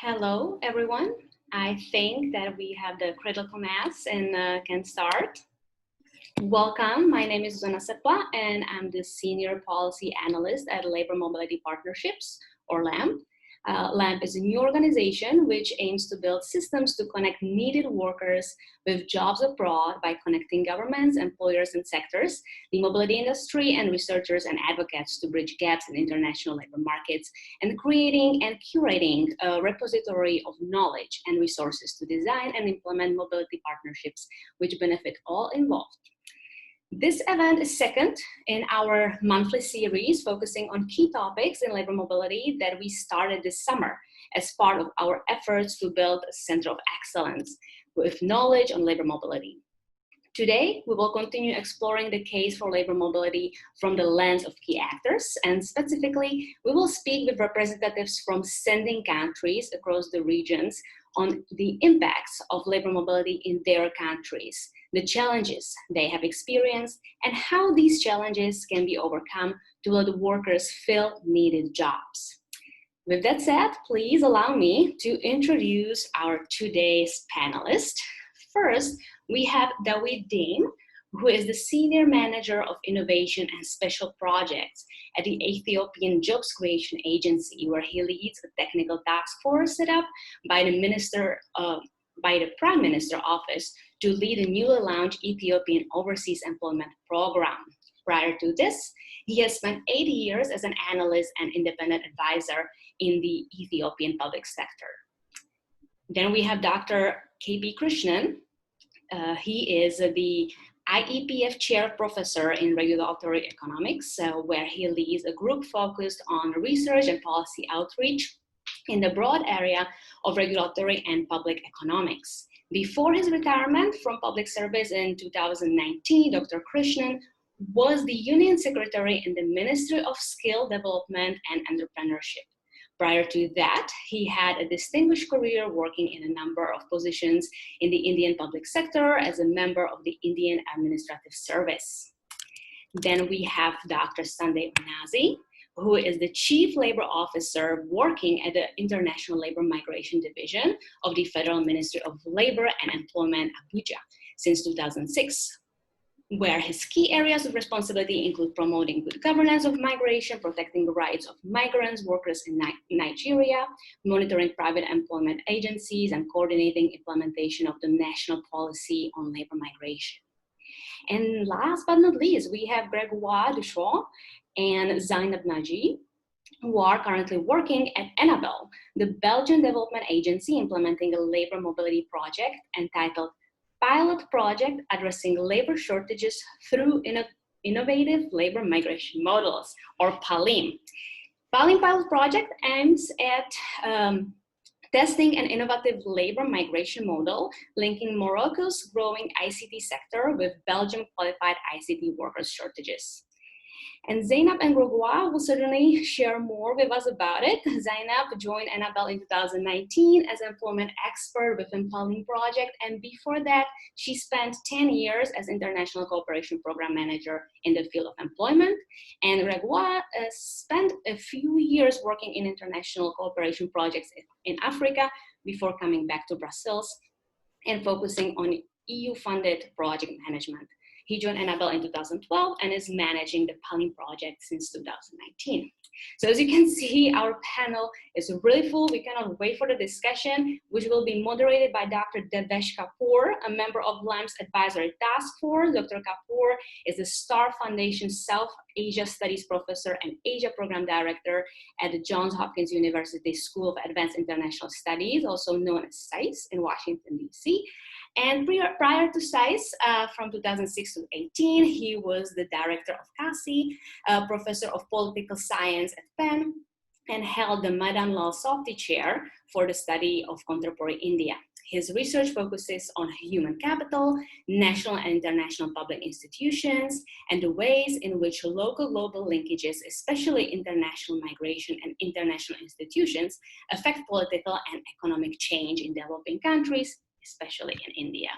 Hello, everyone. I think that we have the critical mass and can start. Welcome. My name is Zona Seppa, and I'm the Senior Policy Analyst at Labor Mobility Partnerships, or LAMP. LAMP is a new organization which aims to build systems to connect needed workers with jobs abroad by connecting governments, employers, and sectors, the mobility industry, and researchers and advocates to bridge gaps in international labor markets, and creating and curating a repository of knowledge and resources to design and implement mobility partnerships which benefit all involved. This event is second in our monthly series focusing on key topics in labor mobility that we started this summer as part of our efforts to build a center of excellence with knowledge on labor mobility. Today, we will continue exploring the case for labor mobility from the lens of key actors, and specifically, we will speak with representatives from sending countries across the regions on the impacts of labor mobility in their countries, the challenges they have experienced, and how these challenges can be overcome to let workers fill needed jobs. With that said, please allow me to introduce our today's panelists. First, we have Dawit, who is the Senior Manager of Innovation and Special Projects at the Ethiopian Jobs Creation Agency, where he leads a technical task force set up by the Prime Minister Office to lead a newly launched Ethiopian Overseas Employment Program. Prior to this, he has spent 8 years as an analyst and independent advisor in the Ethiopian public sector. Then we have Dr. Kb Krishnan. He is the IEPF Chair Professor in Regulatory Economics, where he leads a group focused on research and policy outreach in the broad area of regulatory and public economics. Before his retirement from public service in 2019, Dr. Krishnan was the Union Secretary in the Ministry of Skill Development and Entrepreneurship. Prior to that, he had a distinguished career working in a number of positions in the Indian public sector as a member of the Indian Administrative Service. Then we have Dr. Sunday Onazi, who is the Chief Labor Officer working at the International Labor Migration Division of the Federal Ministry of Labor and Employment, Abuja, since 2006. Where his key areas of responsibility include promoting good governance of migration, protecting the rights of migrants, workers in Nigeria, monitoring private employment agencies, and coordinating implementation of the national policy on labor migration. And last but not least, we have Grégoire Douxchamps and Zainab Naji, who are currently working at Enabel, the Belgian development agency implementing a labor mobility project entitled Pilot Project Addressing Labor Shortages Through Innovative Labor Migration Models, or PALIM. PALIM Pilot Project aims at testing an innovative labor migration model linking Morocco's growing ICT sector with Belgium qualified ICT workers shortages. And Zainab and Grégoire will certainly share more with us about it. Zainab joined Enabel in 2019 as an employment expert within PALIM project, and before that, she spent 10 years as International Cooperation Program Manager in the field of employment. And Grégoire spent a few years working in international cooperation projects in Africa before coming back to Brussels and focusing on EU-funded project management. He joined Enabel in 2012 and is managing the PALIM project since 2019. So as you can see, our panel is really full. We cannot wait for the discussion, which will be moderated by Dr. Devesh Kapur, a member of LAMP's advisory task force. Dr. Kapur is the Starr Foundation South Asia Studies Professor and Asia Program Director at the Johns Hopkins University School of Advanced International Studies, also known as SAIS in Washington, D.C. And prior to SAIS, from 2006 to 2018, he was the director of CASI, professor of political science at Penn, and held the Madan Lal Softy Chair for the study of contemporary India. His research focuses on human capital, national and international public institutions, and the ways in which local global linkages, especially international migration and international institutions, affect political and economic change in developing countries, especially in India.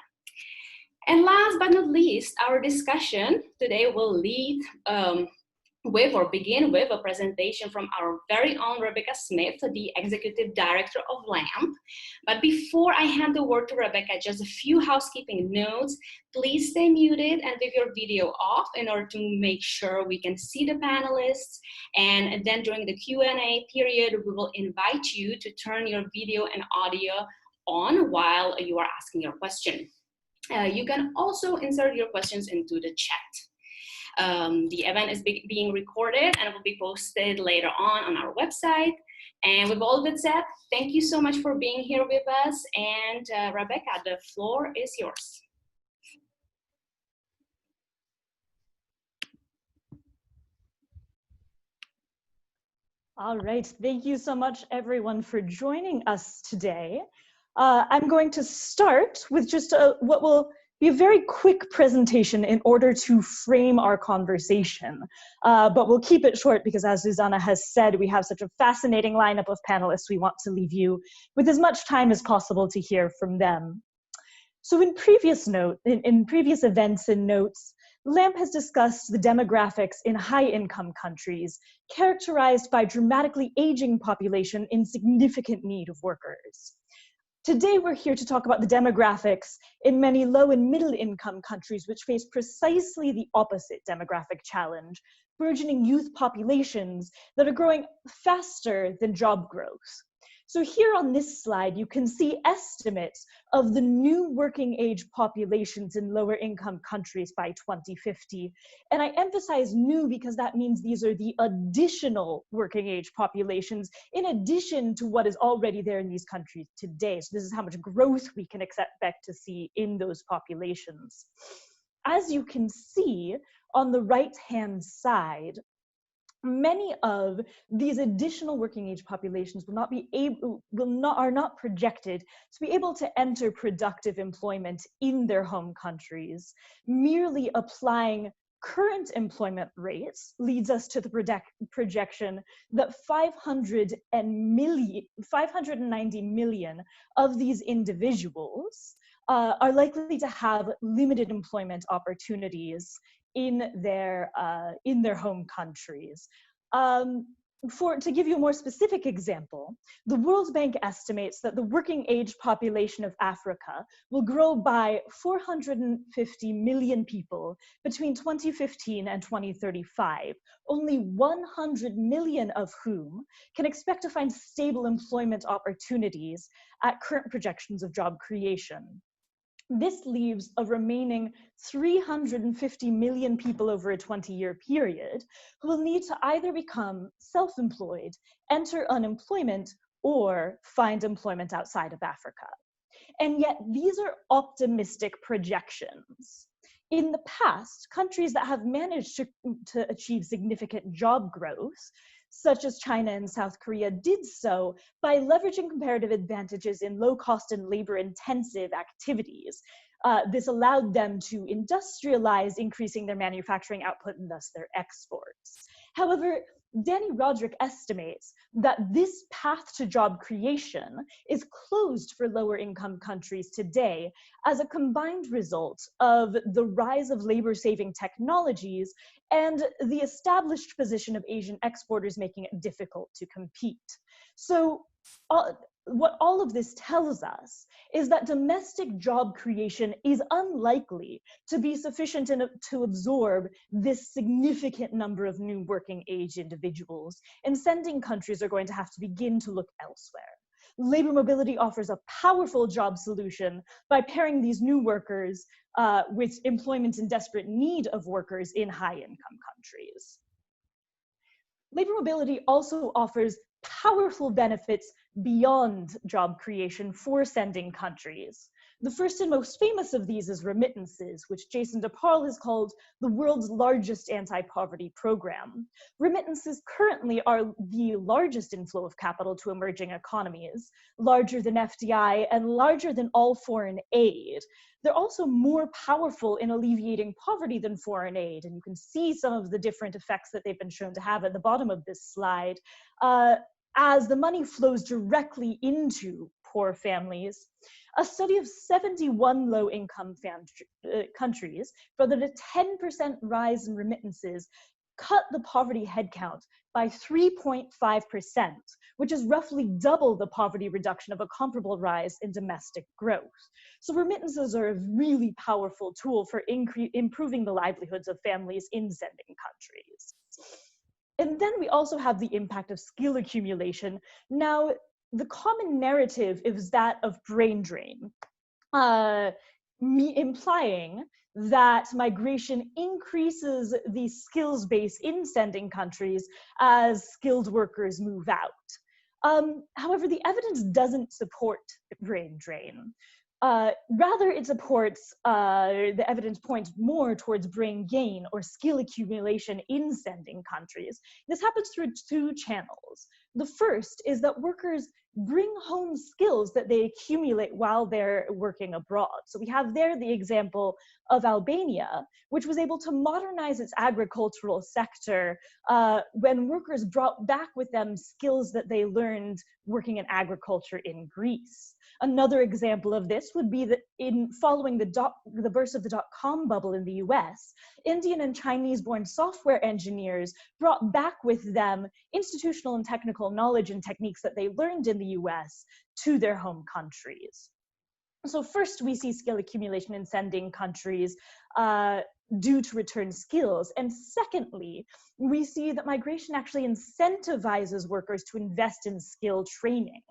And last but not least, our discussion today will lead begin with a presentation from our very own Rebekah Smith, the Executive Director of LAMP. But before I hand the word to Rebekah, just a few housekeeping notes. Please stay muted and leave your video off in order to make sure we can see the panelists. And then during the Q&A period, we will invite you to turn your video and audio on while you are asking your question. You can also insert your questions into the chat. The event is being recorded and will be posted later on our website. And with all that said, thank you so much for being here with us. And Rebekah, the floor is yours. All right, thank you so much everyone for joining us today. I'm going to start with just what will be a very quick presentation in order to frame our conversation, but we'll keep it short because, as Susanna has said, we have such a fascinating lineup of panelists. We want to leave you with as much time as possible to hear from them. So in previous events and notes, LAMP has discussed the demographics in high-income countries, characterized by dramatically aging population in significant need of workers. Today, we're here to talk about the demographics in many low and middle-income countries which face precisely the opposite demographic challenge, burgeoning youth populations that are growing faster than job growth. So here on this slide, you can see estimates of the new working age populations in lower income countries by 2050. And I emphasize new because that means these are the additional working age populations in addition to what is already there in these countries today. So this is how much growth we can expect to see in those populations. As you can see on the right-hand side, many of these additional working age populations are not projected to be able to enter productive employment in their home countries. Merely applying current employment rates leads us to the projection that 590 million of these individuals are likely to have limited employment opportunities in their home countries. To give you a more specific example, the World Bank estimates that the working age population of Africa will grow by 450 million people between 2015 and 2035, only 100 million of whom can expect to find stable employment opportunities at current projections of job creation. This leaves a remaining 350 million people over a 20-year period who will need to either become self-employed, enter unemployment, or find employment outside of Africa. And yet these are optimistic projections. In the past, countries that have managed to achieve significant job growth, such as China and South Korea, did so by leveraging comparative advantages in low-cost and labor-intensive activities. This allowed them to industrialize, increasing their manufacturing output and thus their exports. However, Danny Roderick estimates that this path to job creation is closed for lower income countries today as a combined result of the rise of labor-saving technologies and the established position of Asian exporters making it difficult to compete. So what all of this tells us is that domestic job creation is unlikely to be sufficient to absorb this significant number of new working age individuals, and sending countries are going to have to begin to look elsewhere. Labor mobility offers a powerful job solution by pairing these new workers with employment in desperate need of workers in high-income countries. Labor mobility also offers powerful benefits beyond job creation for sending countries. The first and most famous of these is remittances, which Jason DePaul has called the world's largest anti-poverty program. Remittances currently are the largest inflow of capital to emerging economies, larger than FDI and larger than all foreign aid. They're also more powerful in alleviating poverty than foreign aid, and you can see some of the different effects that they've been shown to have at the bottom of this slide. As the money flows directly into poor families, a study of 71 low-income countries found that a 10% rise in remittances cut the poverty headcount by 3.5%, which is roughly double the poverty reduction of a comparable rise in domestic growth. So remittances are a really powerful tool for improving the livelihoods of families in sending countries. And then we also have the impact of skill accumulation. Now, the common narrative is that of brain drain, implying that migration increases the skills base in sending countries as skilled workers move out. However, the evidence doesn't support brain drain. Rather, it supports, the evidence points more towards brain gain or skill accumulation in sending countries. This happens through two channels. The first is that workers bring home skills that they accumulate while they're working abroad. So we have there the example of Albania, which was able to modernize its agricultural sector when workers brought back with them skills that they learned working in agriculture in Greece. Another example of this would be that in following the burst of the dot-com bubble in the US, Indian and Chinese-born software engineers brought back with them institutional and technical knowledge and techniques that they learned in the US to their home countries. So first, we see skill accumulation in sending countries due to return skills. And secondly, we see that migration actually incentivizes workers to invest in skill training.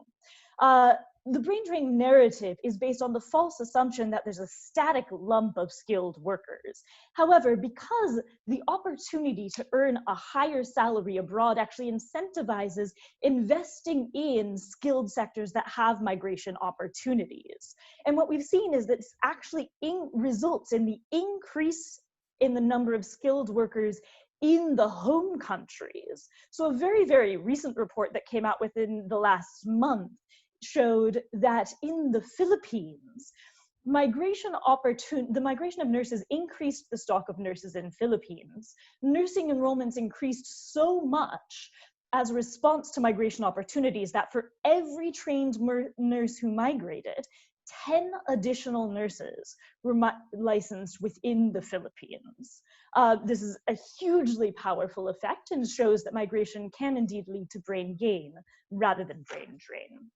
The brain drain narrative is based on the false assumption that there's a static lump of skilled workers. However, because the opportunity to earn a higher salary abroad actually incentivizes investing in skilled sectors that have migration opportunities. And what we've seen is that this actually results in the increase in the number of skilled workers in the home countries. So a very, very recent report that came out within the last month showed that in the Philippines, the migration of nurses increased the stock of nurses in Philippines. Nursing enrollments increased so much as a response to migration opportunities that for every trained nurse who migrated, 10 additional nurses were licensed within the Philippines. This is a hugely powerful effect and shows that migration can indeed lead to brain gain rather than brain drain.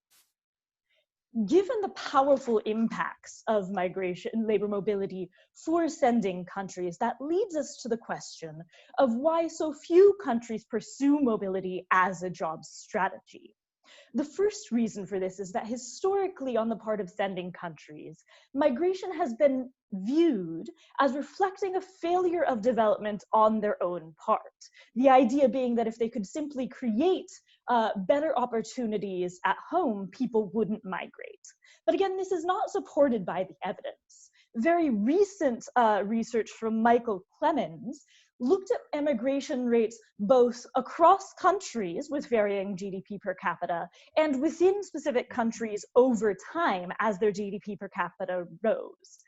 Given the powerful impacts of migration and labor mobility for sending countries, that leads us to the question of why so few countries pursue mobility as a jobs strategy. The first reason for this is that historically, on the part of sending countries, migration has been viewed as reflecting a failure of development on their own part. The idea being that if they could simply create better opportunities at home, people wouldn't migrate. But again, this is not supported by the evidence. Very recent research from Michael Clemens looked at emigration rates both across countries with varying GDP per capita and within specific countries over time as their GDP per capita rose.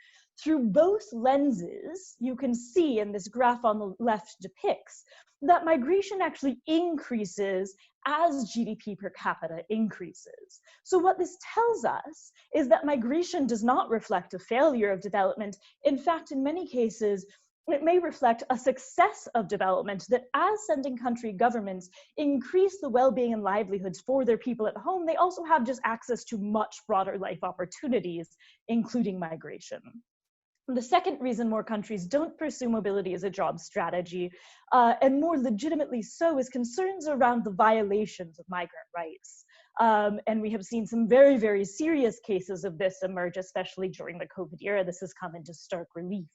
Through both lenses, you can see, and this graph on the left depicts, that migration actually increases as GDP per capita increases. So what this tells us is that migration does not reflect a failure of development. In fact, in many cases, it may reflect a success of development that as sending country governments increase the well-being and livelihoods for their people at home, they also have just access to much broader life opportunities, including migration. The second reason more countries don't pursue mobility as a job strategy, and more legitimately so, is concerns around the violations of migrant rights. And we have seen some very, very serious cases of this emerge, especially during the COVID era. This has come into stark relief.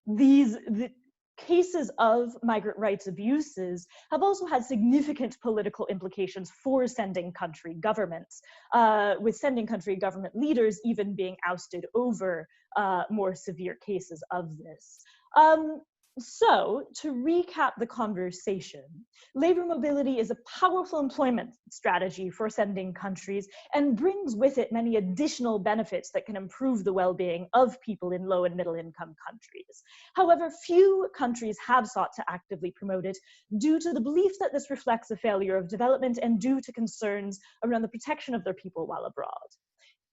The cases of migrant rights abuses have also had significant political implications for sending country governments, with sending country government leaders even being ousted over more severe cases of this. So, to recap the conversation, labor mobility is a powerful employment strategy for sending countries and brings with it many additional benefits that can improve the well-being of people in low and middle income countries. However, few countries have sought to actively promote it due to the belief that this reflects a failure of development and due to concerns around the protection of their people while abroad.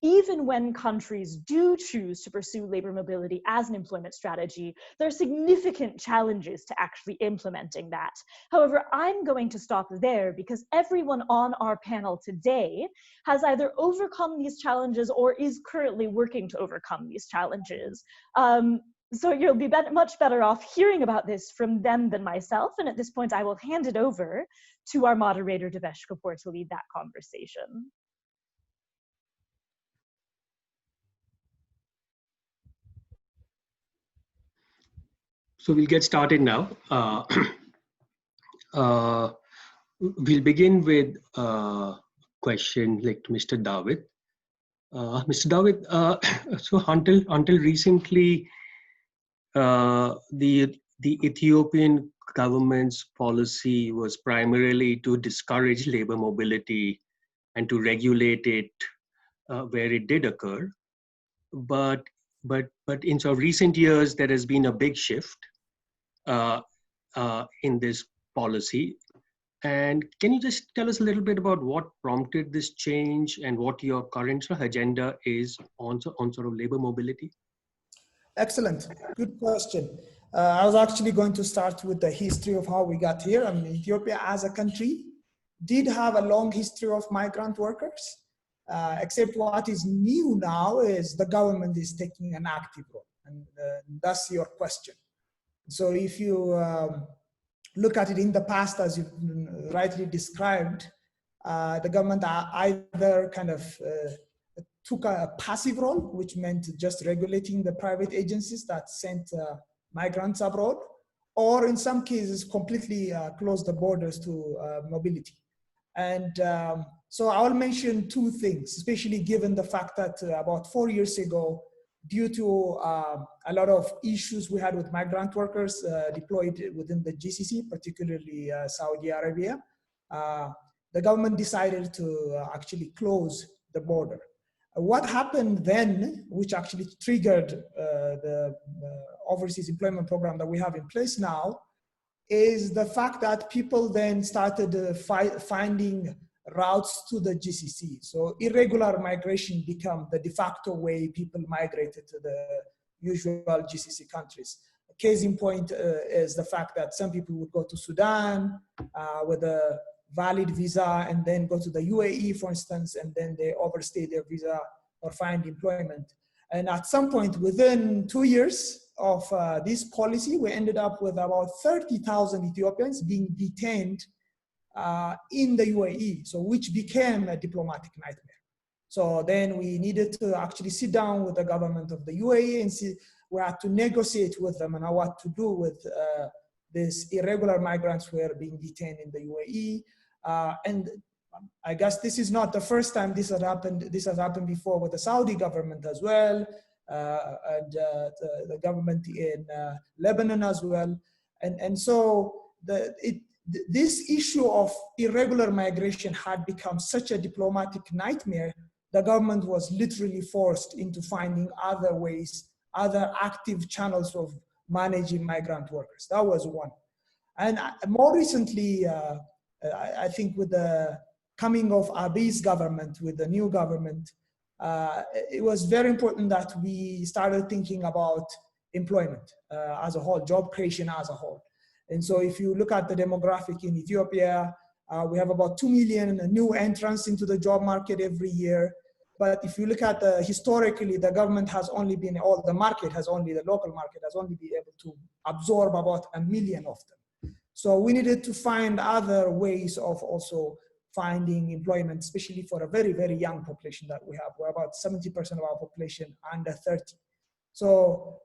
even when countries do choose to pursue labor mobility as an employment strategy, there are significant challenges to actually implementing that. However, I'm going to stop there because everyone on our panel today has either overcome these challenges or is currently working to overcome these challenges. So you'll be much better off hearing about this from them than myself. And at this point, I will hand it over to our moderator, Devesh Kapur, to lead that conversation. So we'll get started now. We'll begin with a question like to Mr. Dawit. Mr. Dawit, so until recently, the Ethiopian government's policy was primarily to discourage labor mobility and to regulate it where it did occur. But in sort of recent years, there has been a big shift in this policy. And can you just tell us a little bit about what prompted this change and what your current agenda is on sort of labor mobility? Excellent, good question. I was actually going to start with the history of how we got here. I mean, Ethiopia as a country did have a long history of migrant workers, except what is new now is the government is taking an active role, and that's your question. So if you look at it in the past, as you rightly described, the government either kind of took a passive role, which meant just regulating the private agencies that sent migrants abroad, or in some cases completely closed the borders to mobility. And so I'll mention two things, especially given the fact that about 4 years ago, due to a lot of issues we had with migrant workers deployed within the GCC, particularly Saudi Arabia, the government decided to actually close the border. What happened then, which actually triggered the overseas employment program that we have in place now, is the fact that people then started finding routes to the GCC. So irregular migration became the de facto way people migrated to the usual GCC countries. A case in point is the fact that some people would go to Sudan with a valid visa and then go to the UAE, for instance, and then they overstay their visa or find employment. And at some point within 2 years of this policy, we ended up with about 30,000 Ethiopians being detained in the UAE, so which became a diplomatic nightmare. So then we needed to actually sit down with the government of the UAE and see, we had to negotiate with them on what to do with these irregular migrants who are being detained in the UAE. And I guess this is not the first time this has happened. This has happened before with the Saudi government as well, and the government in Lebanon as well. And so this issue of irregular migration had become such a diplomatic nightmare, the government was literally forced into finding other ways, other active channels of managing migrant workers. That was one. And more recently, I think with the coming of Abiy's government, with the new government, it was very important that we started thinking about employment as a whole, job creation as a whole. And so if you look at the demographic in Ethiopia, we have about 2 million new entrants into the job market every year. But if you look at historically, the government has only been, or the market has only, the local market has only been able to absorb about 1 million of them. So we needed to find other ways of also finding employment, especially for a very, very young population that we have. We're about 70% of our population under 30. So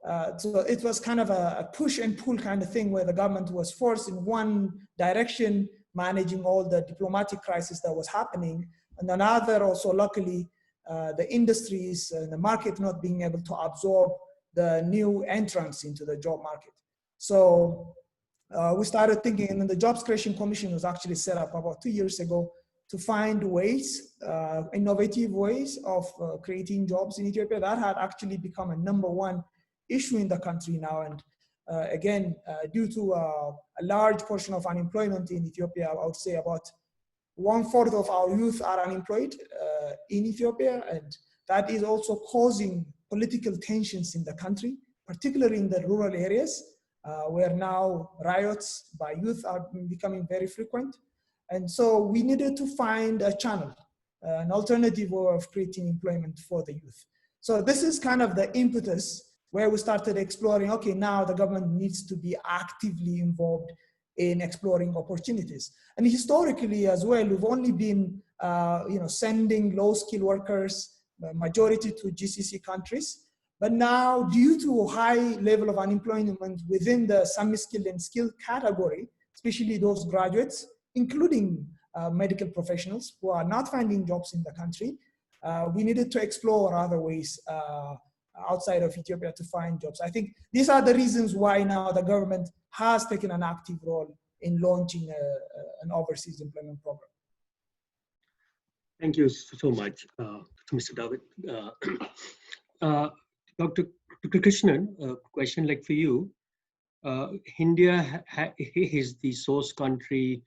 it was kind of a push and pull kind of thing where the government was forced in one direction, managing all the diplomatic crisis that was happening, and another also luckily the industries and the market not being able to absorb the new entrants into the job market. So we started thinking, and then the Jobs Creation Commission was actually set up about 2 years ago to find ways, innovative ways of creating jobs in Ethiopia. That had actually become a #1 issue in the country now. And again, due to a large portion of unemployment in Ethiopia, I would say about 1/4 of our youth are unemployed in Ethiopia. And that is also causing political tensions in the country, particularly in the rural areas, where now riots by youth are becoming very frequent. And so we needed to find a channel, an alternative way of creating employment for the youth. So this is kind of the impetus where we started exploring, okay, now the government needs to be actively involved in exploring opportunities. And historically as well, we've only been sending low-skilled workers, majority to GCC countries. But now, due to high level of unemployment within the semi-skilled and skilled category, especially those graduates, including medical professionals who are not finding jobs in the country, we needed to explore other ways outside of Ethiopia to find jobs. I think these are the reasons why now the government has taken an active role in launching an overseas employment program. Thank you so much, Mr. Dawit. Dr. Krishnan, a question like for you. India is the source country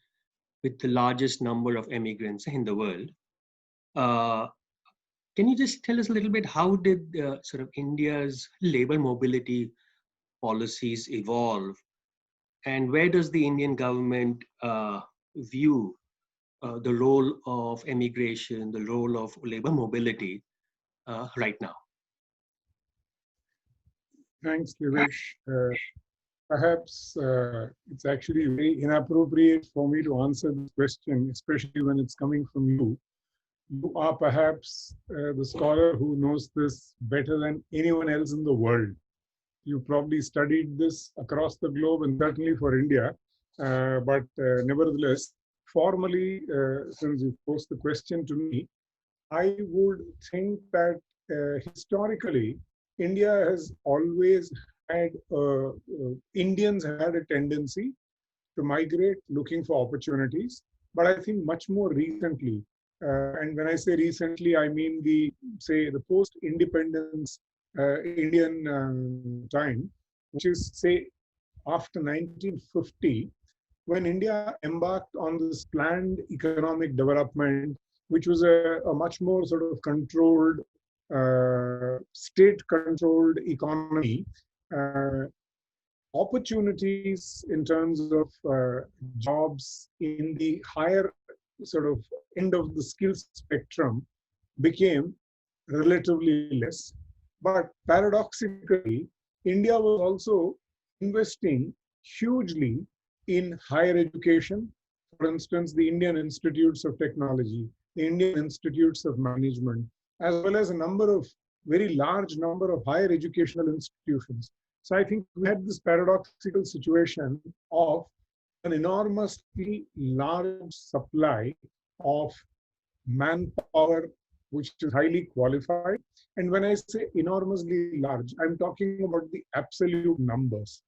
with the largest number of immigrants in the world. Can you just tell us a little bit, how did sort of India's labor mobility policies evolve, and where does the Indian government view the role of immigration, the role of labor mobility right now? Thanks, Devesh. Perhaps it's actually very inappropriate for me to answer this question, especially when it's coming from you. You are perhaps the scholar who knows this better than anyone else in the world. You probably studied this across the globe and certainly for India. But nevertheless, formally, since you posed the question to me, I would think that historically, India has always had, Indians had a tendency to migrate looking for opportunities. But I think much more recently, and when I say recently, I mean the post-independence Indian time, which is say after 1950, when India embarked on this planned economic development, which was a much more sort of controlled, state-controlled economy. Opportunities in terms of jobs in the higher sort of end of the skills spectrum became relatively less. But paradoxically, India was also investing hugely in higher education. For instance, the Indian Institutes of Technology, the Indian Institutes of Management, as well as a very large number of higher educational institutions. So I think we had this paradoxical situation of an enormously large supply of manpower, which is highly qualified. And when I say enormously large, I'm talking about the absolute numbers.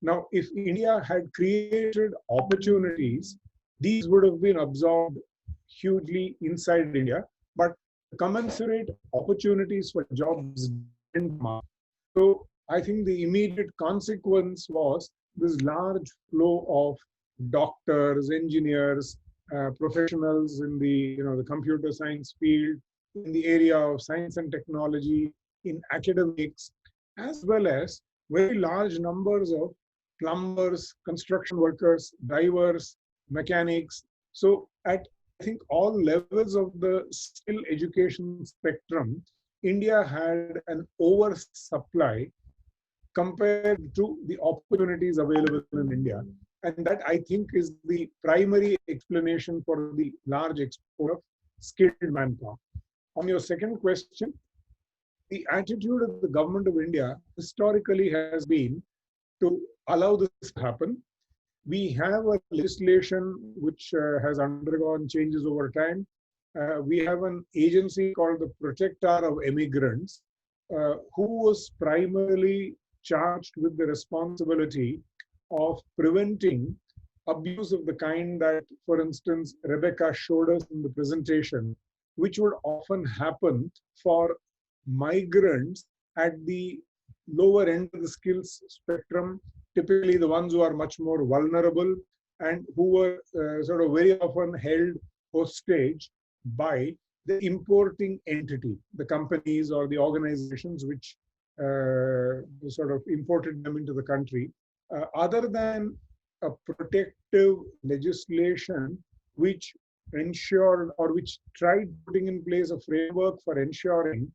Now, if India had created opportunities, these would have been absorbed hugely inside India, but commensurate opportunities for jobs didn't mark. So I think the immediate consequence was this large flow of doctors, engineers, professionals in the computer science field, in the area of science and technology, in academics, as well as very large numbers of plumbers, construction workers, drivers, mechanics. So at I think all levels of the skill education spectrum, India had an oversupply compared to the opportunities available in India. And that, I think, is the primary explanation for the large export of skilled manpower. On your second question, the attitude of the government of India historically has been to allow this to happen. We have a legislation which has undergone changes over time. We have an agency called the Protector of Immigrants, who was primarily charged with the responsibility of preventing abuse of the kind that, for instance, Rebekah showed us in the presentation, which would often happen for migrants at the lower end of the skills spectrum, typically the ones who are much more vulnerable and who were sort of very often held hostage by the importing entity, the companies or the organizations which sort of imported them into the country, other than a protective legislation which ensured or which tried putting in place a framework for ensuring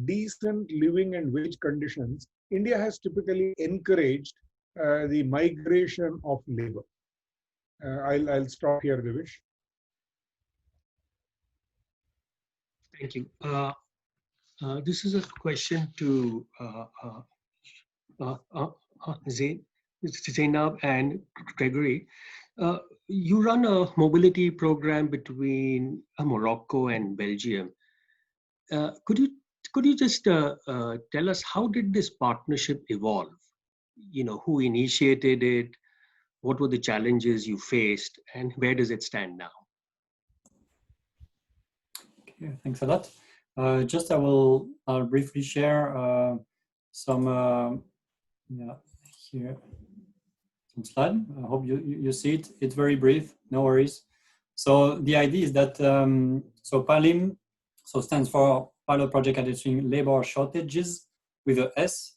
decent living and wage conditions, India has typically encouraged the migration of labor. I'll stop here, Devesh. Thank you. This is a question to Zainab and Grégoire. You run a mobility program between Morocco and Belgium. Could you just tell us, how did this partnership evolve? You know, who initiated it? What were the challenges you faced, and where does it stand now? Okay, thanks a lot. I'll briefly share some here some slide. I hope you see it. It's very brief, no worries. So the idea is that so PALIM stands for Pilot Project Addressing Labor Shortages with a S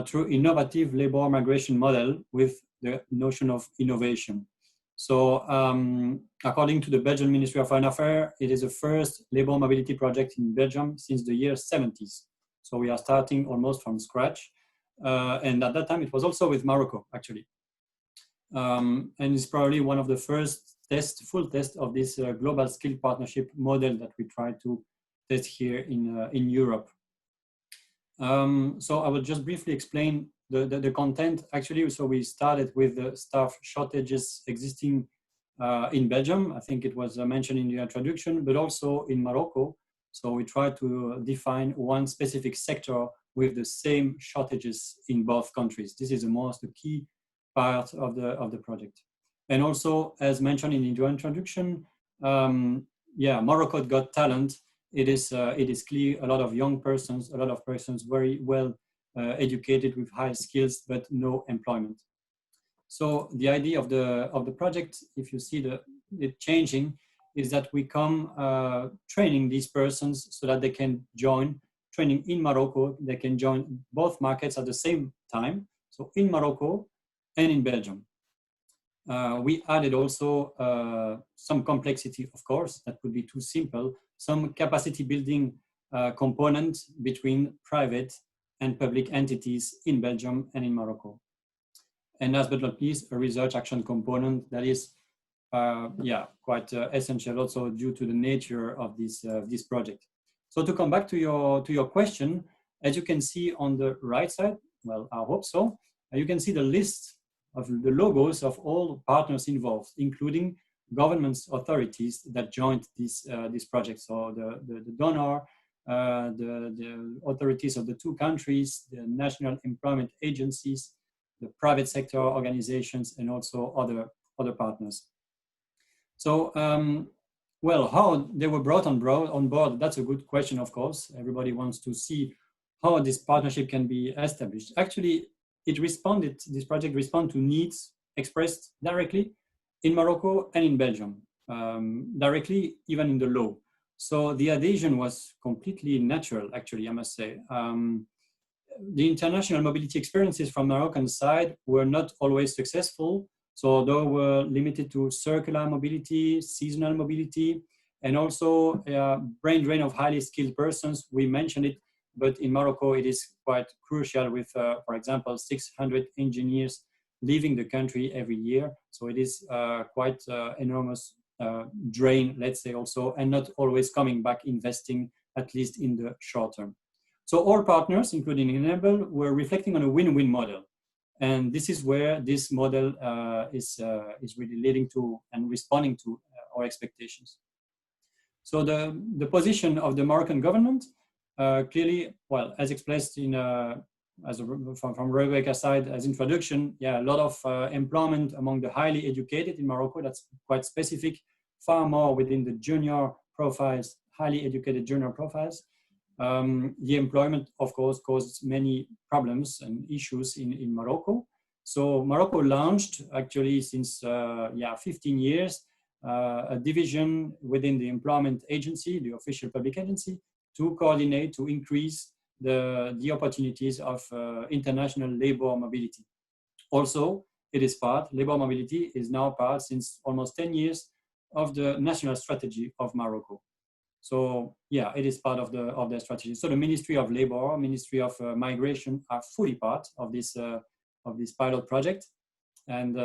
through innovative labor migration model with the notion of innovation. So according to the Belgian Ministry of Foreign Affairs, it is the first labor mobility project in Belgium since the year 70s. So we are starting almost from scratch. And at that time, it was also with Morocco, actually. And it's probably one of the first full test of this global skill partnership model that we try to test here in Europe. So I will just briefly explain the content. Actually, so we started with the staff shortages existing in Belgium. I think it was mentioned in the introduction, but also in Morocco. So we try to define one specific sector with the same shortages in both countries. This is the key part of the project. And also, as mentioned in the introduction, Morocco Got Talent. It is clear a lot of young persons, very well educated with high skills, but no employment. So the idea of the project, if you see it changing, is that we come training these persons so that they can join training in Morocco. They can join both markets at the same time. So in Morocco and in Belgium. We added also some complexity, of course, that would be too simple, some capacity building component between private and public entities in Belgium and in Morocco. And last but not least, a research action component that is quite essential also due to the nature of this project. So to come back to your question, as you can see on the right side, well, I hope so, you can see the list of the logos of all partners involved, including governments, authorities that joined this project. So the donor, the authorities of the two countries, the national employment agencies, the private sector organizations, and also other partners. So, well, how they were brought on board, that's a good question, of course. Everybody wants to see how this partnership can be established. Actually, this project responded to needs expressed directly in Morocco and in Belgium, directly even in the law. So the adhesion was completely natural, actually, I must say. The international mobility experiences from Moroccan side were not always successful. So they were limited to circular mobility, seasonal mobility, and also brain drain of highly skilled persons. We mentioned it, but in Morocco, it is quite crucial with, for example, 600 engineers leaving the country every year. So it is quite enormous drain, let's say also, and not always coming back investing, at least in the short term. So all partners, including Enabel, were reflecting on a win-win model. And this is where this model is really leading to and responding to our expectations. So the position of the Moroccan government, clearly, well, as expressed in from Rebekah's side as introduction, a lot of employment among the highly educated in Morocco. That's quite specific, far more within the junior profiles, highly educated junior profiles. The employment, of course, caused many problems and issues in Morocco. So Morocco launched, actually, since 15 years, a division within the employment agency, the official public agency, to coordinate, to increase the opportunities of international labor mobility. Also, it is part, labor mobility is now part since almost 10 years of the national strategy of Morocco. So yeah, it is part of their strategy. So the Ministry of Labor, Ministry of Migration are fully part of this pilot project. And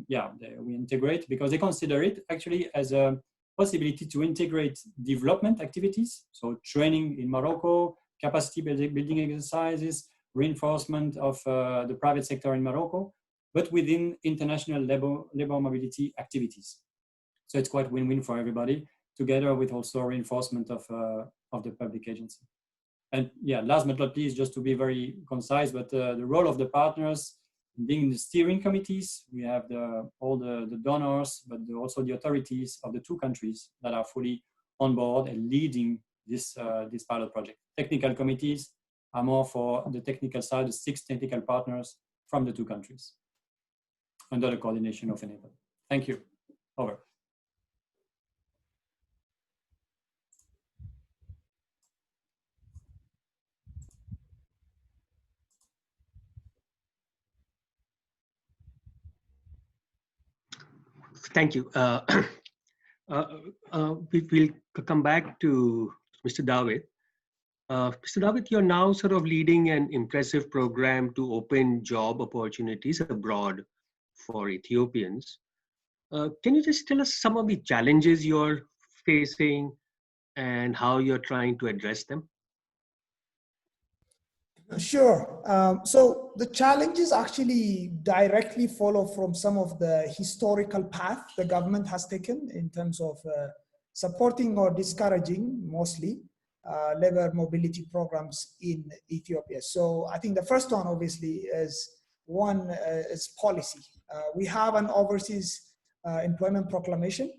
yeah, we integrate because they consider it actually as a possibility to integrate development activities. So training in Morocco, capacity building exercises, reinforcement of the private sector in Morocco, but within international labor mobility activities. So it's quite win-win for everybody, together with also reinforcement of the public agency. And yeah, last but not least, just to be very concise, but the role of the partners being in the steering committees, we have all the donors, but also the authorities of the two countries that are fully on board and leading this pilot project. Technical committees are more for the technical side, the 6 technical partners from the two countries under the coordination of Enabel. Thank you. Over. Thank you. We'll come back to Mr. Dawit. Mr. Dawit, you're now sort of leading an impressive program to open job opportunities abroad for Ethiopians. Can you just tell us some of the challenges you're facing and how you're trying to address them? Sure. So the challenges actually directly follow from some of the historical path the government has taken in terms of supporting or discouraging mostly labor mobility programs in Ethiopia. So I think the first one obviously is policy. We have an overseas employment proclamation,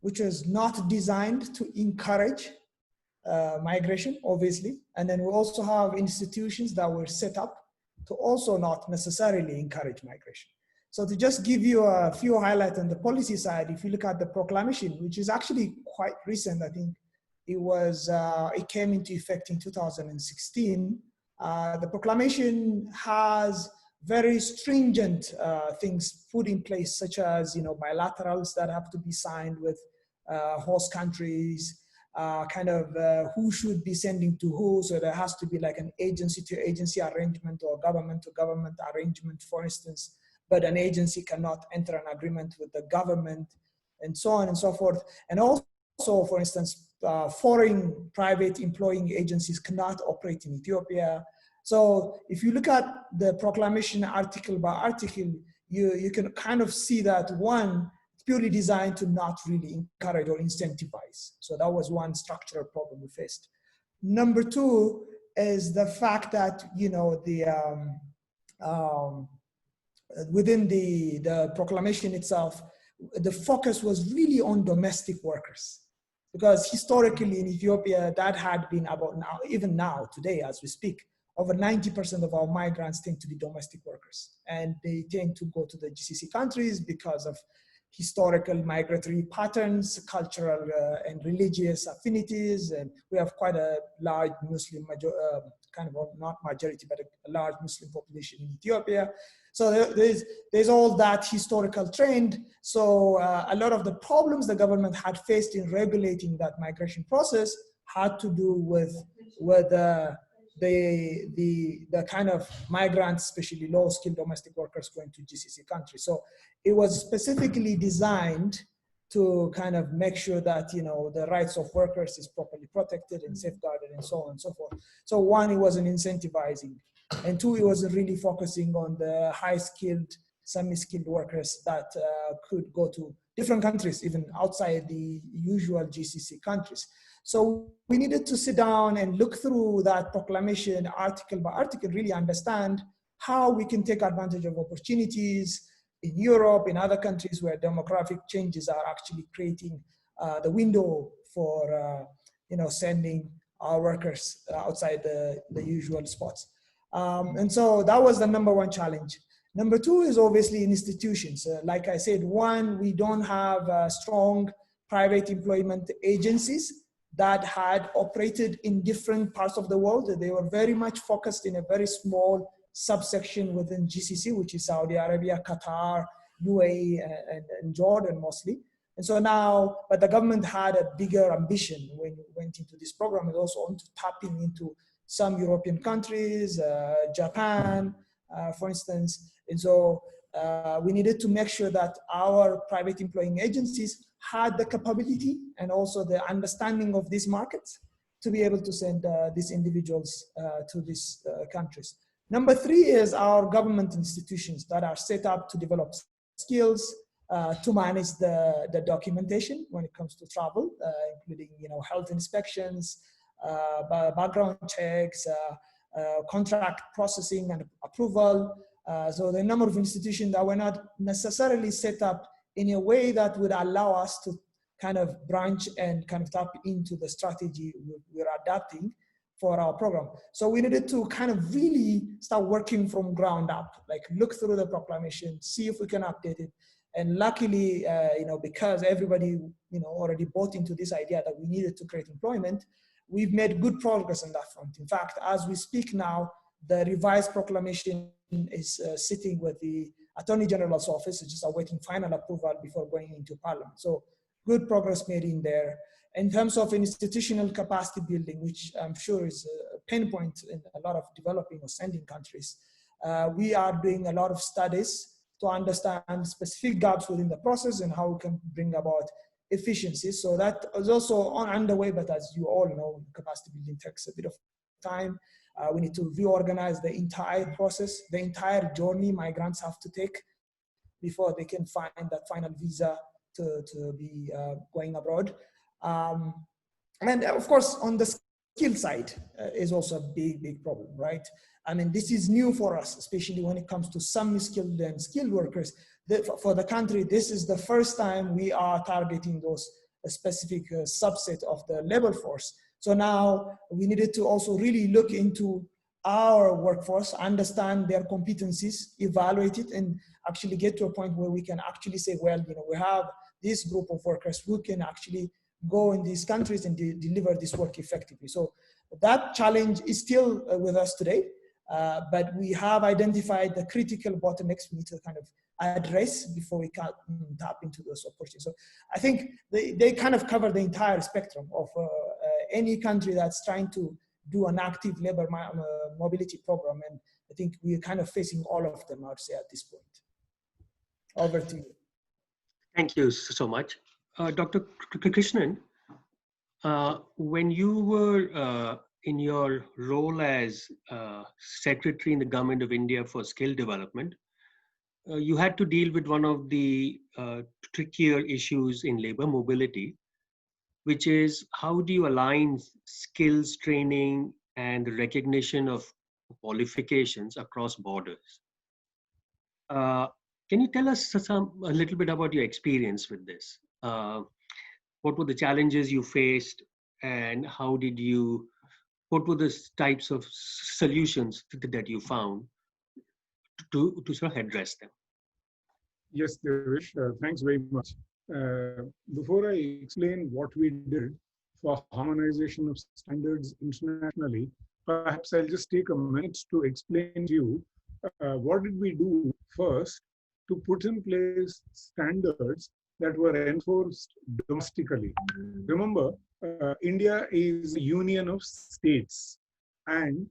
which is not designed to encourage migration, obviously. And then we also have institutions that were set up to also not necessarily encourage migration. So to just give you a few highlights on the policy side, if you look at the proclamation, which is actually quite recent, I think it came into effect in 2016. The proclamation has very stringent things put in place, such as bilaterals that have to be signed with host countries, who should be sending to who. So there has to be like an agency to agency arrangement or government to government arrangement, for instance, but an agency cannot enter an agreement with the government, and so on and so forth. And also, for instance, foreign private employing agencies cannot operate in Ethiopia. So if you look at the proclamation article by article, you can kind of see that one, purely designed to not really encourage or incentivize. So that was one structural problem we faced. Number two is the fact that, within the proclamation itself, the focus was really on domestic workers. Because historically in Ethiopia, that had been about now, even now, today, as we speak, over 90% of our migrants tend to be domestic workers. And they tend to go to the GCC countries because of historical migratory patterns, cultural and religious affinities, and we have quite a large Muslim, not majority, but a large Muslim population in Ethiopia. So there's all that historical trend. So a lot of the problems the government had faced in regulating that migration process had to do with the kind of migrants, especially low-skilled domestic workers going to GCC countries. So it was specifically designed to kind of make sure that, the rights of workers is properly protected and safeguarded and so on and so forth. So one, it wasn't incentivizing. And two, it wasn't really focusing on the high-skilled, semi-skilled workers that could go to different countries, even outside the usual GCC countries. So we needed to sit down and look through that proclamation article by article, really understand how we can take advantage of opportunities in Europe, in other countries where demographic changes are actually creating the window for sending our workers outside the usual spots. And so that was the number one challenge. Number two is obviously institutions. Like I said, one, we don't have strong private employment agencies that had operated in different parts of the world. They were very much focused in a very small subsection within GCC, which is Saudi Arabia, Qatar, UAE, and Jordan mostly. And so now, but the government had a bigger ambition when it went into this program, and also on to tapping into some European countries, Japan, for instance. And so we needed to make sure that our private employing agencies had the capability and also the understanding of these markets to be able to send these individuals to these countries. Number three is our government institutions that are set up to develop skills, to manage the documentation when it comes to travel, including health inspections, background checks, contract processing and approval. So the number of institutions that were not necessarily set up in a way that would allow us to kind of branch and kind of tap into the strategy we're adapting for our program. So we needed to kind of really start working from ground up, like look through the proclamation, see if we can update it. And luckily, because everybody, already bought into this idea that we needed to create employment, we've made good progress on that front. In fact, as we speak now, the revised proclamation is sitting with the Attorney General's office, just awaiting final approval before going into Parliament. So good progress made in there. In terms of institutional capacity building, which I'm sure is a pain point in a lot of developing or sending countries, we are doing a lot of studies to understand specific gaps within the process and how we can bring about efficiencies. So that is also underway, but as you all know, capacity building takes a bit of time. We need to reorganize the entire process, the entire journey migrants have to take before they can find that final visa to be going abroad. And of course, on the skill side is also a big problem, right? I mean, this is new for us, especially when it comes to semi-skilled and skilled workers. For the country, this is the first time we are targeting those specific subset of the labor force. So now we needed to also really look into our workforce, understand their competencies, evaluate it, and actually get to a point where we can actually say, well, we have this group of workers who can actually go in these countries and deliver this work effectively. So that challenge is still with us today, but we have identified the critical bottlenecks we need to kind of address before we can tap into those opportunities. So I think they kind of cover the entire spectrum of any country that's trying to do an active labor mobility program. And I think we're kind of facing all of them, I would say, at this point. Over to you. Thank you so much. Dr. Krishnan, when you were in your role as Secretary in the Government of India for Skill Development, you had to deal with one of the trickier issues in labor mobility, which is how do you align skills training and the recognition of qualifications across borders? Can you tell us a little bit about your experience with this? What were the challenges you faced, and what were the types of solutions that you found to sort of address them? Yes, Devesh, thanks very much. Before I explain what we did for harmonization of standards internationally, perhaps I'll just take a minute to explain to you what did we do first to put in place standards that were enforced domestically. Remember, India is a union of states, and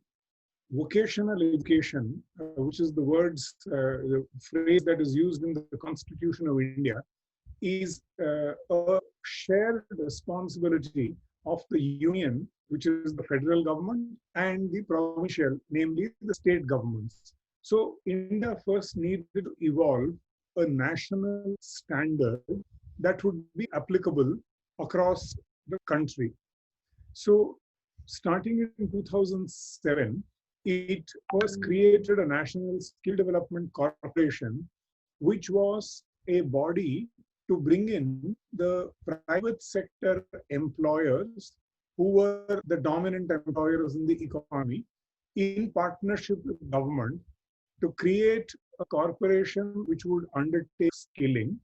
vocational education, which is the phrase that is used in the Constitution of India, is a shared responsibility of the union, which is the federal government, and the provincial, namely the state governments. So India first needed to evolve a national standard that would be applicable across the country. So starting in 2007, it was created a National Skill Development Corporation, which was a body to bring in the private sector employers who were the dominant employers in the economy in partnership with government to create a corporation which would undertake skilling,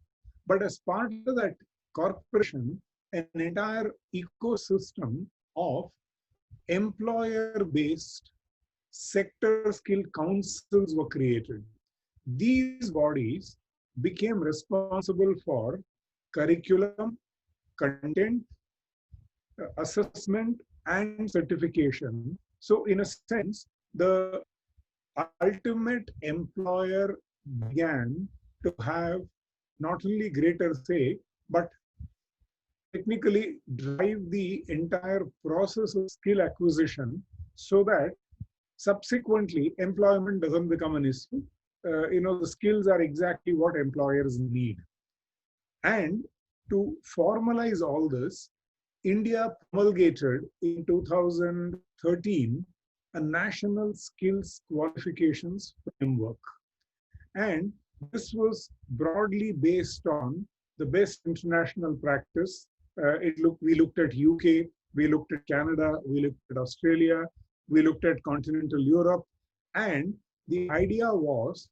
but as part of that corporation, an entire ecosystem of employer-based sector skill councils were created. These bodies became responsible for curriculum, content, assessment, and certification. So in a sense, the ultimate employer began to have not only greater say, but technically drive the entire process of skill acquisition so that subsequently employment doesn't become an issue. The skills are exactly what employers need. And to formalize all this, India promulgated in 2013 a national skills qualifications framework. And this was broadly based on the best international practice. We looked at UK, we looked at Canada, we looked at Australia, we looked at continental Europe. And the idea was,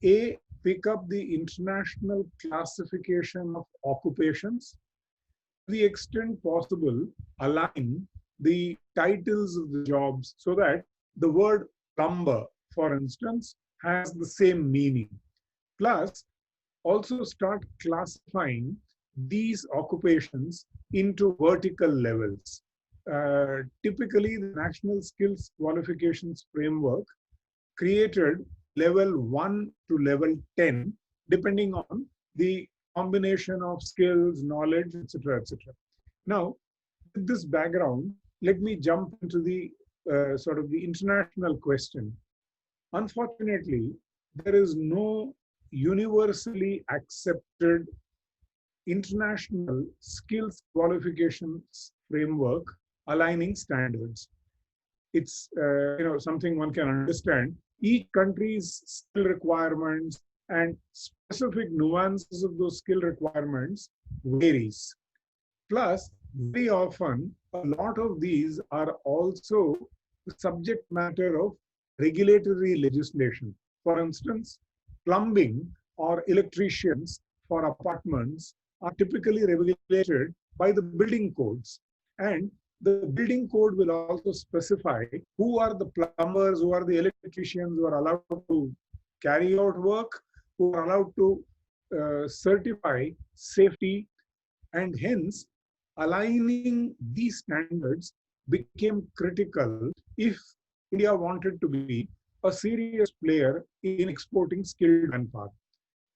A, pick up the international classification of occupations, to the extent possible, align the titles of the jobs so that the word plumber, for instance, has the same meaning. Plus, also start classifying these occupations into vertical levels. Typically, the National Skills Qualifications Framework created level 1 to level 10, depending on the combination of skills, knowledge, etc., etc. Now, with this background, let me jump into the sort of the international question. Unfortunately, there is no universally accepted international skills qualifications framework aligning standards. It's something one can understand. Each country's skill requirements and specific nuances of those skill requirements varies. Plus, very often, a lot of these are also the subject matter of regulatory legislation. For instance, plumbing or electricians for apartments are typically regulated by the building codes. And the building code will also specify who are the plumbers, who are the electricians who are allowed to carry out work, who are allowed to certify safety, and hence aligning these standards became critical if India wanted to be a serious player in exporting skilled manpower.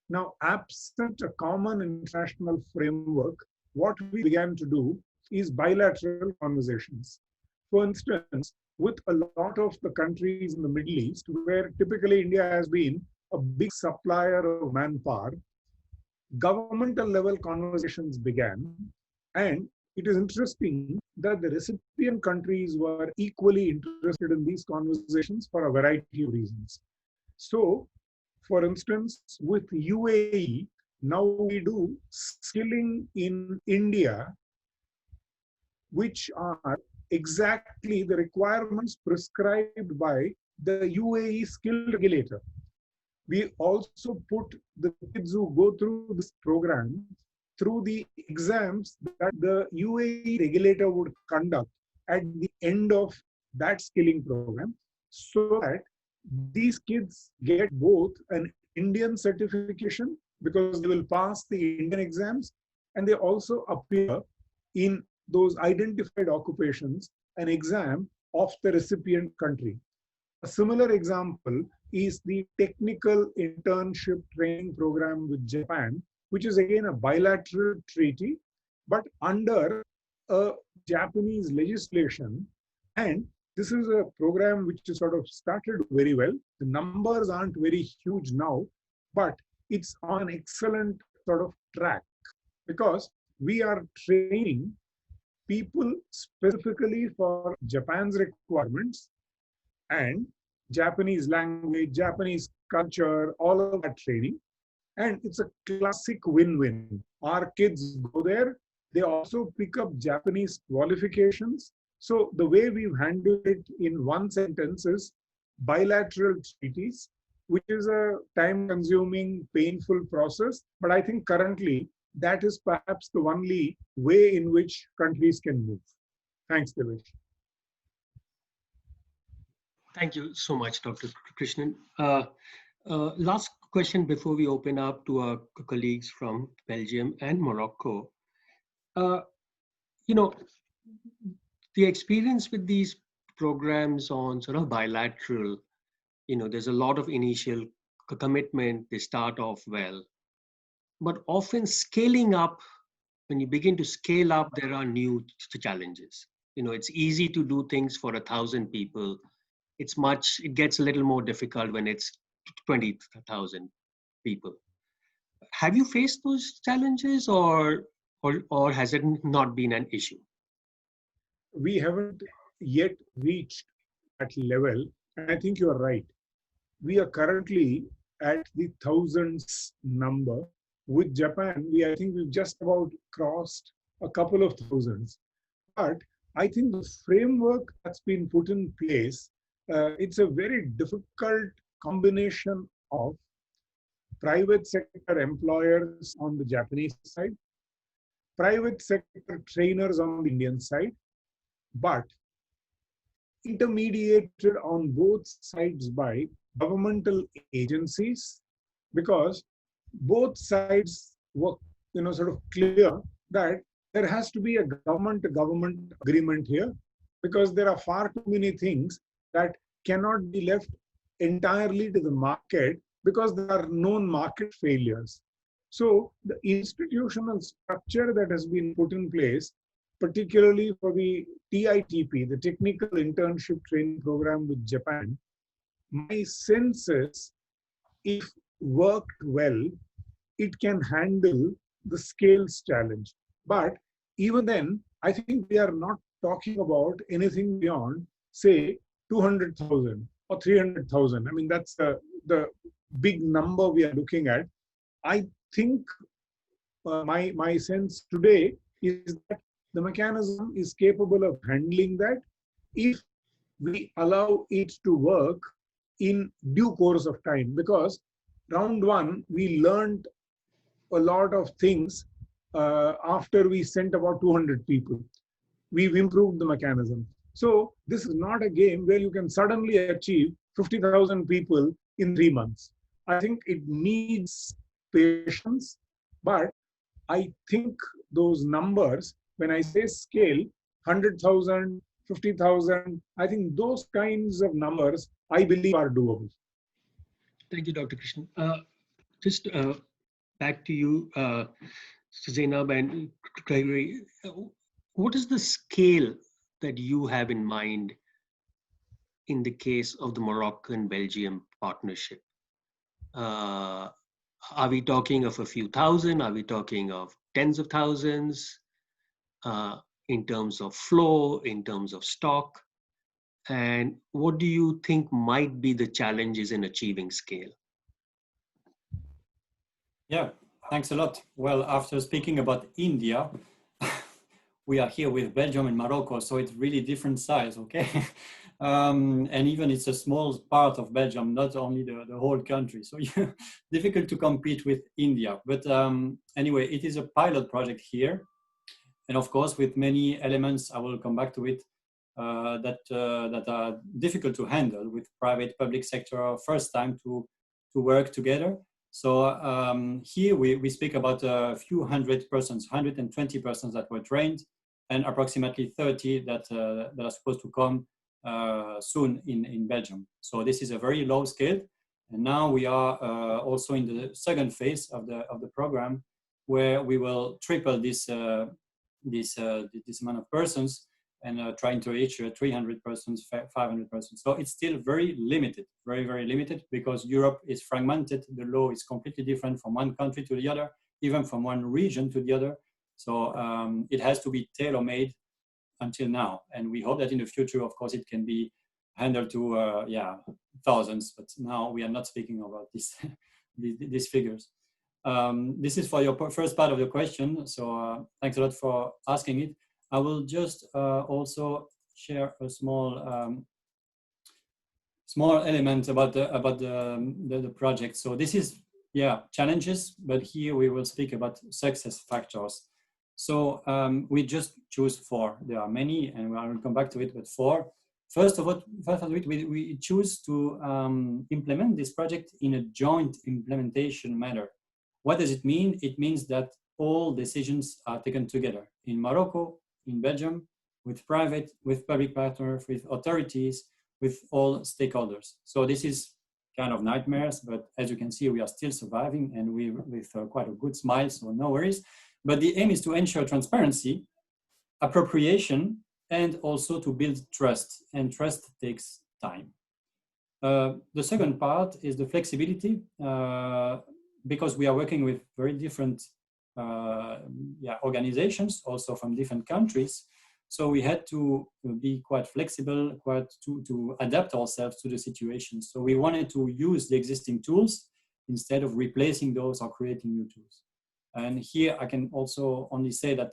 Now, absent a common international framework, what we began to do is bilateral conversations. For instance, with a lot of the countries in the Middle East, where typically India has been a big supplier of manpower, governmental level conversations began. And it is interesting that the recipient countries were equally interested in these conversations for a variety of reasons. So, for instance, with UAE, now we do skilling in India, which are exactly the requirements prescribed by the UAE skill regulator. We also put the kids who go through this program through the exams that the UAE regulator would conduct at the end of that skilling program, so that these kids get both an Indian certification because they will pass the Indian exams, and they also appear in those identified occupations an exam of the recipient country. A similar example is the technical internship training program with Japan, which is again a bilateral treaty, but under a Japanese legislation. And this is a program which is sort of started very well. The numbers aren't very huge now, but it's on an excellent sort of track because we are training people specifically for Japan's requirements and Japanese language, Japanese culture, all of that training. And it's a classic win-win. Our kids go there, they also pick up Japanese qualifications. So the way we've handled it in one sentence is bilateral treaties, which is a time-consuming, painful process. But I think currently that is perhaps the only way in which countries can move. Thanks, Devesh. Thank you so much, Dr. Krishnan. Last question before we open up to our colleagues from Belgium and Morocco. You know, the experience with these programs on sort of bilateral, you know, there's a lot of initial commitment, they start off well, but often scaling up, when you begin to scale up, there are new challenges. You know, it's easy to do things for 1,000 people. It gets a little more difficult when it's 20,000 people. Have you faced those challenges, or has it not been an issue? We haven't yet reached that level, and I think you are right. We are currently at the thousands number. With Japan, I think we've just about crossed a couple of thousands. But I think the framework that's been put in place, it's a very difficult combination of private sector employers on the Japanese side, private sector trainers on the Indian side, but intermediated on both sides by governmental agencies, because both sides were, you know, sort of clear that there has to be a government-to-government agreement here, because there are far too many things that cannot be left entirely to the market, because there are known market failures. So the institutional structure that has been put in place, particularly for the TITP, the Technical Internship Training Program with Japan, my sense is, if worked well, it can handle the scales challenge. But even then, I think we are not talking about anything beyond, say, 200,000 or 300,000. I mean, that's the big number we are looking at. I think my sense today is that the mechanism is capable of handling that if we allow it to work in due course of time. Because round one, we learned a lot of things after we sent about 200 people. We've improved the mechanism. So this is not a game where you can suddenly achieve 50,000 people in 3 months. I think it needs patience, but I think those numbers, when I say scale, 100,000, 50,000, I think those kinds of numbers, I believe, are doable. Thank you, Dr. Krishnan. Just back to you, Zainab and Gregory. What is the scale that you have in mind in the case of the Moroccan-Belgium partnership? Are we talking of a few thousand? Are we talking of tens of thousands in terms of flow, in terms of stock? And what do you think might be the challenges in achieving scale? Yeah, thanks a lot. Well, after speaking about India, we are here with Belgium and Morocco, so it's really different size, okay? And even it's a small part of Belgium, not only the whole country. So yeah, difficult to compete with India. But anyway, it is a pilot project here. And of course, with many elements, I will come back to it, that are difficult to handle with private, public sector, first time to work together. So here we speak about a few hundred persons, 120 persons that were trained, and approximately 30 that are supposed to come soon in Belgium. So this is a very low scale. And now we are also in the second phase of the program, where we will triple this amount of persons and trying to reach 300 persons, 500 persons. So it's still very limited, very, very limited, because Europe is fragmented. The law is completely different from one country to the other, even from one region to the other. So it has to be tailor-made until now. And we hope that in the future, of course, it can be handled to thousands, but now we are not speaking about these figures. This is for your first part of the question. So thanks a lot for asking it. I will just also share a small small element about the project. So this is, yeah, challenges, but here we will speak about success factors. So we just choose 4. There are many, and I will come back to it, but 4. First of all, we choose to implement this project in a joint implementation manner. What does it mean? It means that all decisions are taken together in Morocco, in Belgium, with private, with public partners, with authorities, with all stakeholders. So this is kind of nightmares, but as you can see, we are still surviving, and we with quite a good smile, so no worries. But the aim is to ensure transparency, appropriation, and also to build trust, and trust takes time. The second part is the flexibility, because we are working with very different organizations, also from different countries. So we had to be quite flexible, to adapt ourselves to the situation. So we wanted to use the existing tools instead of replacing those or creating new tools. And here I can also only say that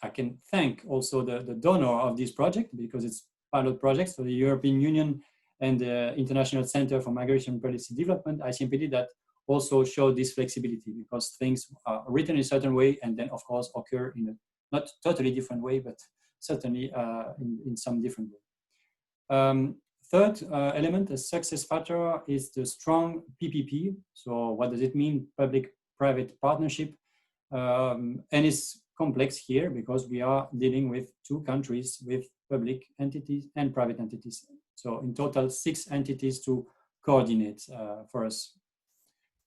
I can thank also the donor of this project, because it's pilot project, so the European Union and the International Center for Migration Policy Development, ICMPD, that also show this flexibility, because things are written in a certain way and then of course occur in a not totally different way, but certainly in some different way. Third element, a success factor, is the strong PPP. So what does it mean? Public-private partnership. And it's complex here because we are dealing with 2 countries with public entities and private entities. So in total, 6 entities to coordinate for us.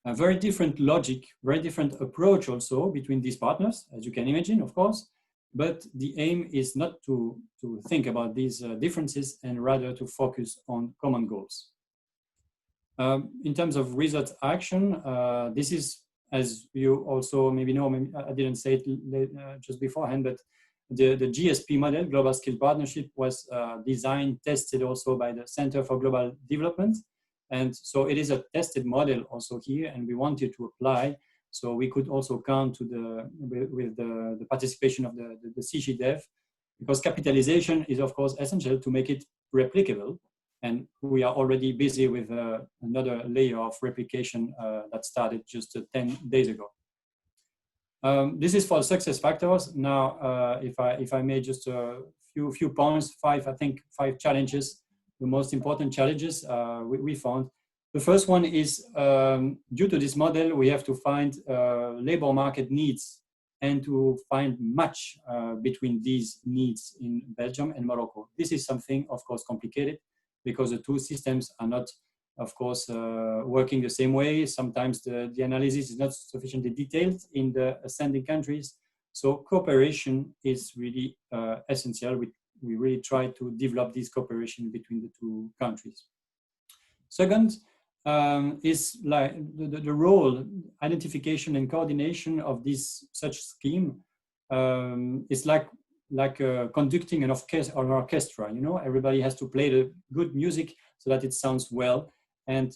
A very different logic, very different approach also between these partners, as you can imagine, of course. But the aim is not to think about these differences, and rather to focus on common goals. In terms of result action, this is, as you also maybe know, maybe I didn't say it just beforehand, but the GSP model, Global Skill Partnership, was designed, tested also by the Center for Global Development. And so it is a tested model also here, and we wanted to apply. So we could also count to the participation of the CGDev, because capitalization is of course essential to make it replicable. And we are already busy with another layer of replication that started just 10 days ago. This is for success factors. Now, if I may, just a few points, 5 challenges. The most important challenges we found. The first one is, due to this model, we have to find labor market needs and to find match between these needs in Belgium and Morocco. This is something, of course, complicated, because the 2 systems are not, of course, working the same way. Sometimes the analysis is not sufficiently detailed in the ascending countries. So cooperation is really essential. We really try to develop this cooperation between the 2 countries. Second, is like the role, identification and coordination of this such scheme is like conducting an orchestra. You know, everybody has to play the good music so that it sounds well, and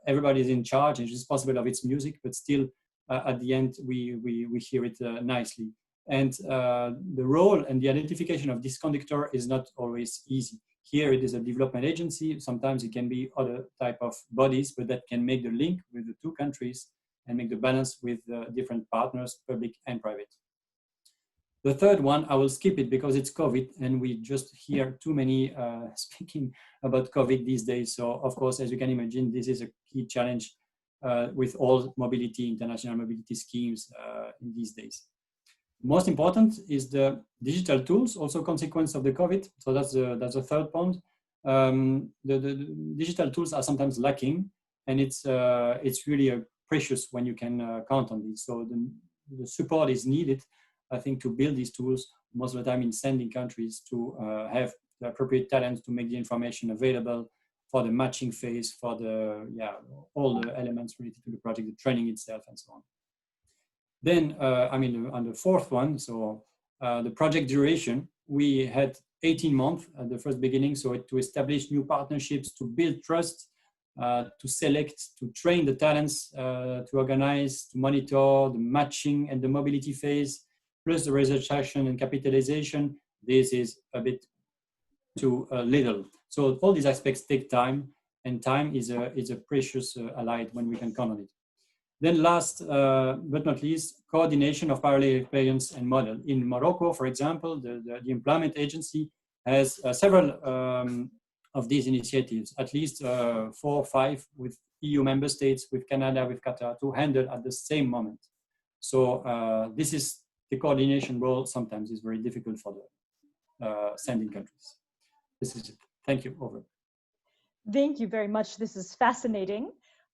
everybody is in charge and is responsible of its music, but still at the end we hear it nicely. And the role and the identification of this conductor is not always easy. Here it is a development agency. Sometimes it can be other type of bodies, but that can make the link with the 2 countries and make the balance with different partners, public and private. The third one, I will skip it because it's COVID, and we just hear too many speaking about COVID these days. So of course, as you can imagine, this is a key challenge with all mobility, international mobility schemes in these days. Most important is the digital tools, also consequence of the COVID. So that's the third point. The digital tools are sometimes lacking, and it's really precious when you can count on these. So the support is needed, I think, to build these tools most of the time in sending countries to have the appropriate talent to make the information available for the matching phase, for all the elements related to the project, the training itself, and so on. Then, on the fourth one, so the project duration, we had 18 months at the first beginning, so to establish new partnerships, to build trust, to select, to train the talents, to organize, to monitor the matching and the mobility phase, plus the research action and capitalization. This is a bit too little. So all these aspects take time, and time is a precious ally when we can count on it. Then last but not least, coordination of parallel experience and model. In Morocco, for example, the Employment Agency has several of these initiatives, at least 4 or 5 with EU member states, with Canada, with Qatar, to handle at the same moment. So this is the coordination role sometimes is very difficult for the sending countries. This is it. Thank you. Over. Thank you very much. This is fascinating.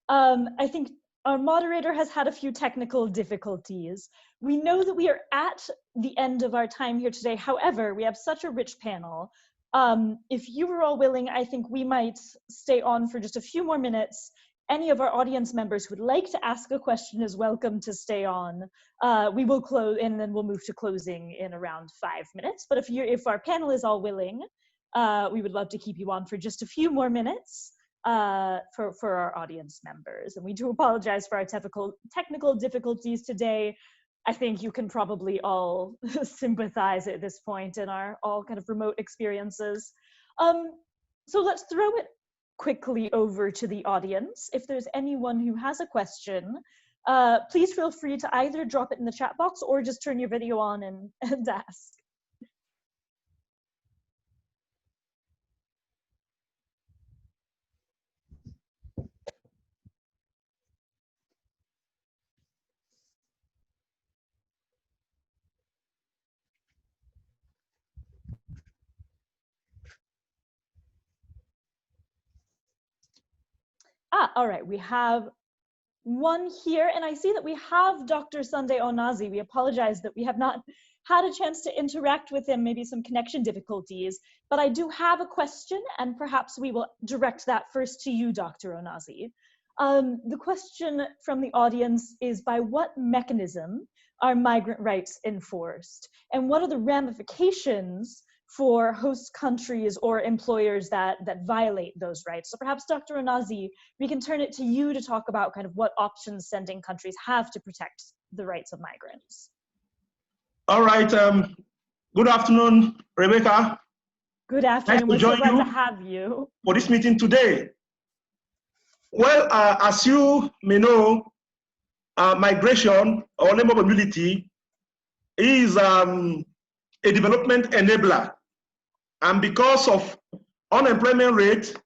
I think our moderator has had a few technical difficulties. We know that we are at the end of our time here today. However, we have such a rich panel. If you were all willing, I think we might stay on for just a few more minutes. Any of our audience members who would like to ask a question is welcome to stay on. We will close and then we'll move to closing in around 5 minutes. But if our panel is all willing, we would love to keep you on for just a few more minutes for our audience members. And we do apologize for our technical difficulties today. I think you can probably all sympathize at this point in our all kind of remote experiences. So let's throw it quickly over to the audience. If there's anyone who has a question, please feel free to either drop it in the chat box or just turn your video on and ask. All right, we have one here, and I see that we have Dr. Sunday Onazi. We apologize that we have not had a chance to interact with him, maybe some connection difficulties, but I do have a question, and perhaps we will direct that first to you, Dr. Onazi. The question from the audience is, by what mechanism are migrant rights enforced? And what are the ramifications for host countries or employers that violate those rights? So perhaps Dr. Onazi, we can turn it to you to talk about kind of what options sending countries have to protect the rights of migrants. All right, good afternoon, Rebekah. Good afternoon, we're so glad to have you for this meeting today. Well, as you may know, migration or labor mobility is a development enabler. And because of unemployment rate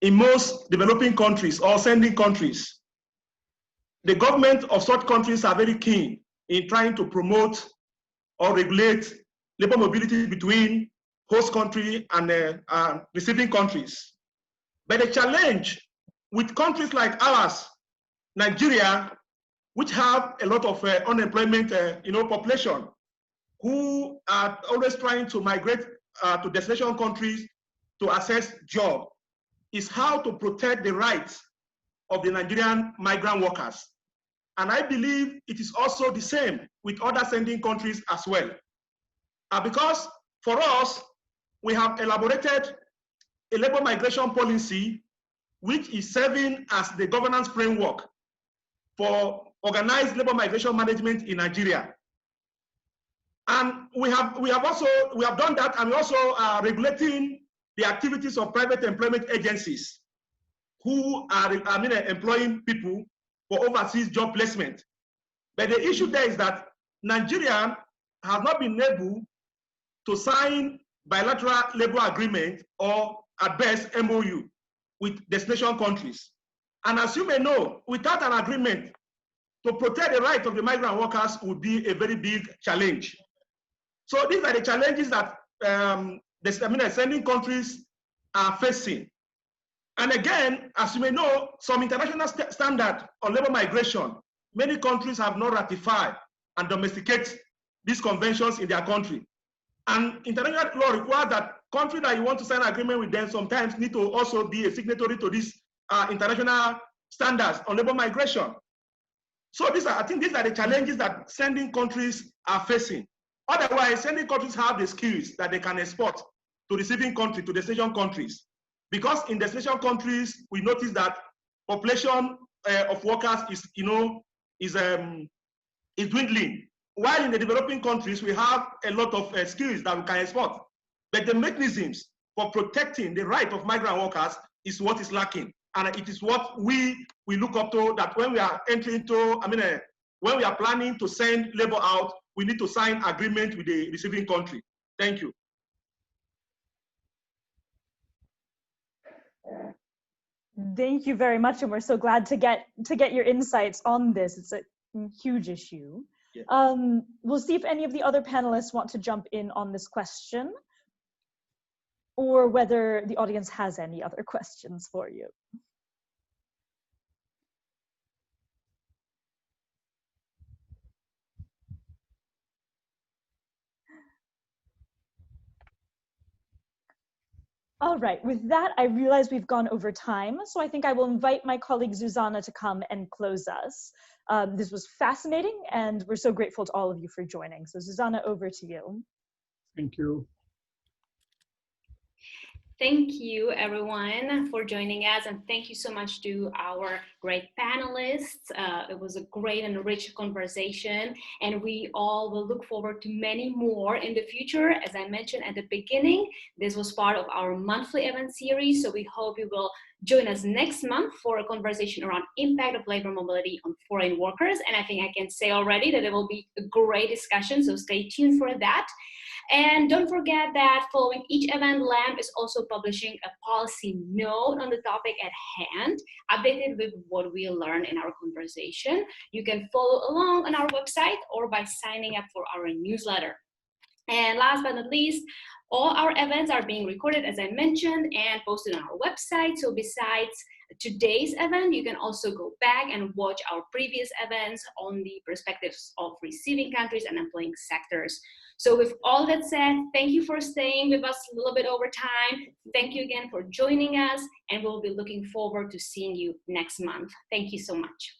in most developing countries or sending countries, the government of such countries are very keen in trying to promote or regulate labor mobility between host country and receiving countries. But the challenge with countries like ours, Nigeria, which have a lot of unemployment population, who are always trying to migrate to destination countries to access jobs, is how to protect the rights of the Nigerian migrant workers. And I believe it is also the same with other sending countries as well. Because for us, we have elaborated a labor migration policy which is serving as the governance framework for organized labor migration management in Nigeria. And we have done that, and we also are regulating the activities of private employment agencies who are employing people for overseas job placement. But the issue there is that Nigeria has not been able to sign bilateral labor agreement or at best MOU with destination countries. And as you may know, without an agreement to protect the right of the migrant workers would be a very big challenge. So these are the challenges that the sending countries are facing. And again, as you may know, some international standard on labor migration, many countries have not ratified and domesticate these conventions in their country. And international law requires that country that you want to sign an agreement with them sometimes need to also be a signatory to these international standards on labor migration. So I think these are the challenges that sending countries are facing. Otherwise, sending countries have the skills that they can export to receiving country, to destination countries. Because in destination countries, we notice that population of workers is dwindling. While in the developing countries, we have a lot of skills that we can export. But the mechanisms for protecting the right of migrant workers is what is lacking. And it is what we look up to, that when we are entering into, when we are planning to send labor out, we need to sign agreement with the receiving country. Thank you. Thank you very much, and we're so glad to get your insights on this. It's a huge issue. Yeah. We'll see if any of the other panelists want to jump in on this question, or whether the audience has any other questions for you. All right, with that, I realize we've gone over time, so I think I will invite my colleague Zuzana to come and close us. This was fascinating, and we're so grateful to all of you for joining. So Zuzana, over to you. Thank you. Thank you, everyone, for joining us, and thank you so much to our great panelists. It was a great and rich conversation, and we all will look forward to many more in the future. As I mentioned at the beginning, this was part of our monthly event series, so we hope you will join us next month for a conversation around impact of labor mobility on foreign workers. And I think I can say already that it will be a great discussion, so stay tuned for that. And don't forget that following each event, LAMP is also publishing a policy note on the topic at hand, updated with what we learned in our conversation. You can follow along on our website or by signing up for our newsletter. And last but not least, all our events are being recorded, as I mentioned, and posted on our website. So besides today's event, you can also go back and watch our previous events on the perspectives of receiving countries and employing sectors. So with all that said, thank you for staying with us a little bit over time. Thank you again for joining us, and we'll be looking forward to seeing you next month. Thank you so much.